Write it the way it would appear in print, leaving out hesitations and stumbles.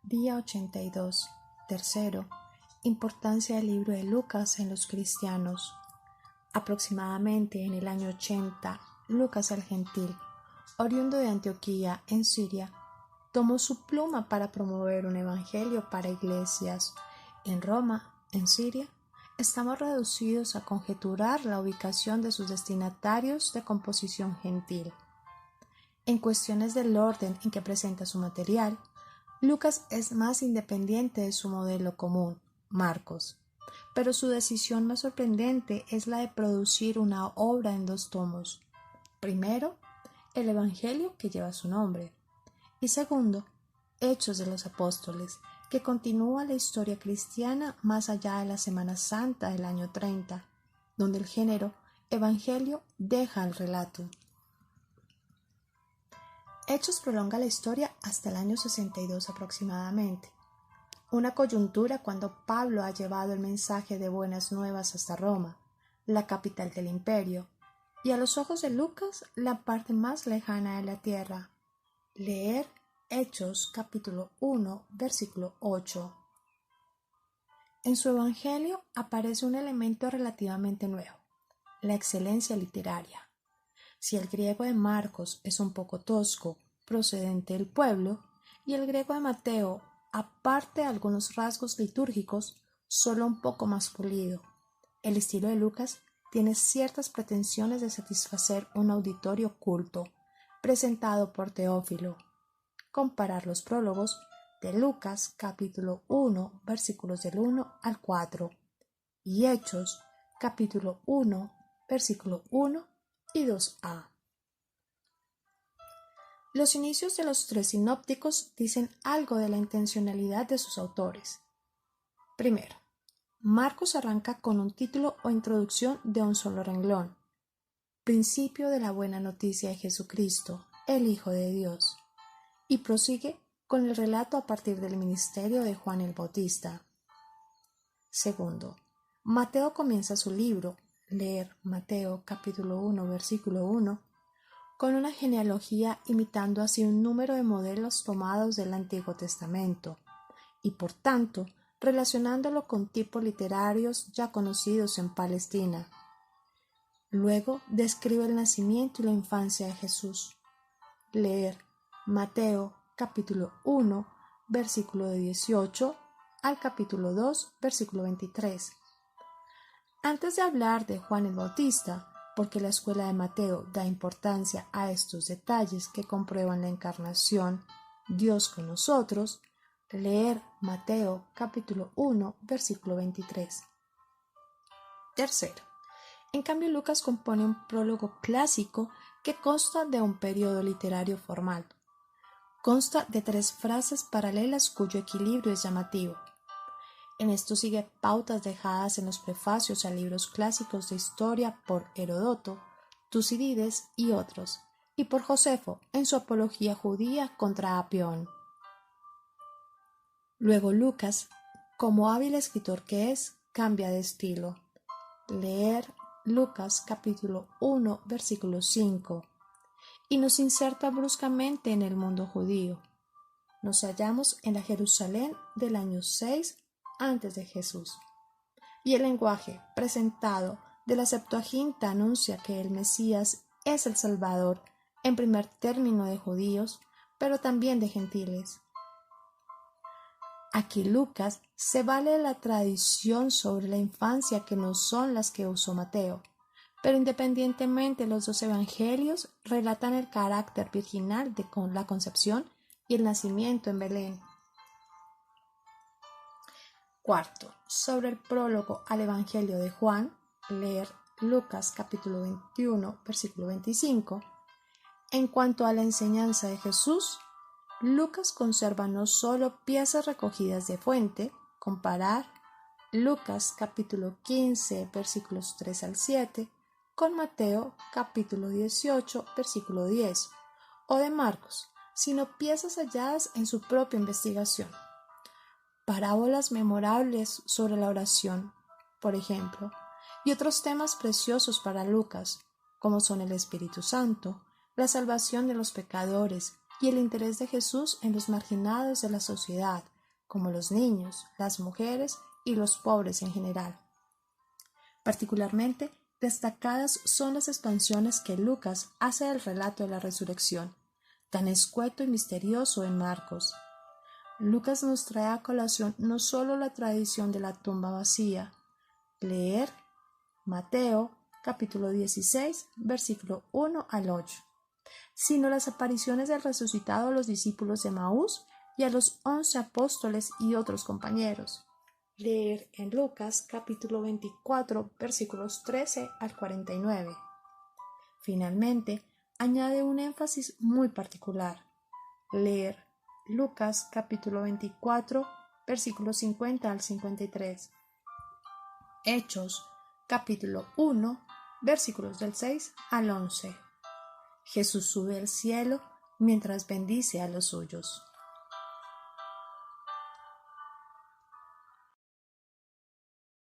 Día 82. Tercero, importancia del libro de Lucas en los cristianos. Aproximadamente en el año 80, Lucas el Gentil, oriundo de Antioquía, en Siria, tomó su pluma para promover un evangelio para iglesias. En Roma, en Siria, estamos reducidos a conjeturar la ubicación de sus destinatarios de composición gentil. En cuestiones del orden en que presenta su material, Lucas es más independiente de su modelo común, Marcos, pero su decisión más sorprendente es la de producir una obra en 2 tomos. Primero, el Evangelio que lleva su nombre, y segundo, Hechos de los Apóstoles, que continúa la historia cristiana más allá de la Semana Santa del año 30, donde el género Evangelio deja el relato. Hechos prolonga la historia hasta el año 62 aproximadamente, una coyuntura cuando Pablo ha llevado el mensaje de buenas nuevas hasta Roma, la capital del imperio, y a los ojos de Lucas la parte más lejana de la tierra. Leer Hechos capítulo 1 versículo 8. En su evangelio aparece un elemento relativamente nuevo, la excelencia literaria. Si el griego de Marcos es un poco tosco, procedente del pueblo, y el griego de Mateo, aparte de algunos rasgos litúrgicos, solo un poco más pulido, el estilo de Lucas tiene ciertas pretensiones de satisfacer un auditorio culto, presentado por Teófilo. Comparar los prólogos de Lucas capítulo 1 versículos del 1 al 4 y Hechos capítulo 1 versículo 1 y 2a. Los inicios de los 3 sinópticos dicen algo de la intencionalidad de sus autores. Primero, Marcos arranca con un título o introducción de un solo renglón, principio de la buena noticia de Jesucristo, el Hijo de Dios, y prosigue con el relato a partir del ministerio de Juan el Bautista. Segundo, Mateo comienza su libro, leer Mateo capítulo 1 versículo 1, con una genealogía imitando así un número de modelos tomados del Antiguo Testamento, y por tanto relacionándolo con tipos literarios ya conocidos en Palestina. Luego describe el nacimiento y la infancia de Jesús. Leer Mateo capítulo 1 versículo 18 al capítulo 2 versículo 23. Antes de hablar de Juan el Bautista, porque la escuela de Mateo da importancia a estos detalles que comprueban la encarnación, Dios con nosotros, leer Mateo capítulo 1 versículo 23. Tercero, en cambio Lucas compone un prólogo clásico que consta de un periodo literario formal. Consta de 3 frases paralelas cuyo equilibrio es llamativo. En esto sigue pautas dejadas en los prefacios a libros clásicos de historia por Heródoto, Tucídides y otros, y por Josefo en su apología judía contra Apión. Luego Lucas, como hábil escritor que es, cambia de estilo. Leer Lucas capítulo 1 versículo 5 y nos inserta bruscamente en el mundo judío. Nos hallamos en la Jerusalén del año 6 antes de Jesús, y el lenguaje presentado de la Septuaginta anuncia que el Mesías es el Salvador en primer término de judíos, pero también de gentiles. Aquí Lucas se vale de la tradición sobre la infancia que no son las que usó Mateo, pero independientemente los 2 evangelios relatan el carácter virginal de la concepción y el nacimiento en Belén. Cuarto, sobre el prólogo al Evangelio de Juan, leer Lucas capítulo 21, versículo 25. En cuanto a la enseñanza de Jesús, Lucas conserva no solo piezas recogidas de fuente, comparar Lucas capítulo 15, versículos 3 al 7, con Mateo capítulo 18, versículo 10, o de Marcos, sino piezas halladas en su propia investigación. Parábolas memorables sobre la oración, por ejemplo, y otros temas preciosos para Lucas, como son el Espíritu Santo, la salvación de los pecadores y el interés de Jesús en los marginados de la sociedad, como los niños, las mujeres y los pobres en general. Particularmente destacadas son las expansiones que Lucas hace del relato de la resurrección, tan escueto y misterioso en Marcos. Lucas nos trae a colación no solo la tradición de la tumba vacía, leer Mateo capítulo 16, versículo 1 al 8, sino las apariciones del resucitado a los discípulos de Emaús y a los 11 apóstoles y otros compañeros. Leer en Lucas capítulo 24, versículos 13 al 49. Finalmente, añade un énfasis muy particular. Leer Lucas capítulo 24, versículos 50 al 53. Hechos capítulo 1, versículos del 6 al 11. Jesús sube al cielo mientras bendice a los suyos.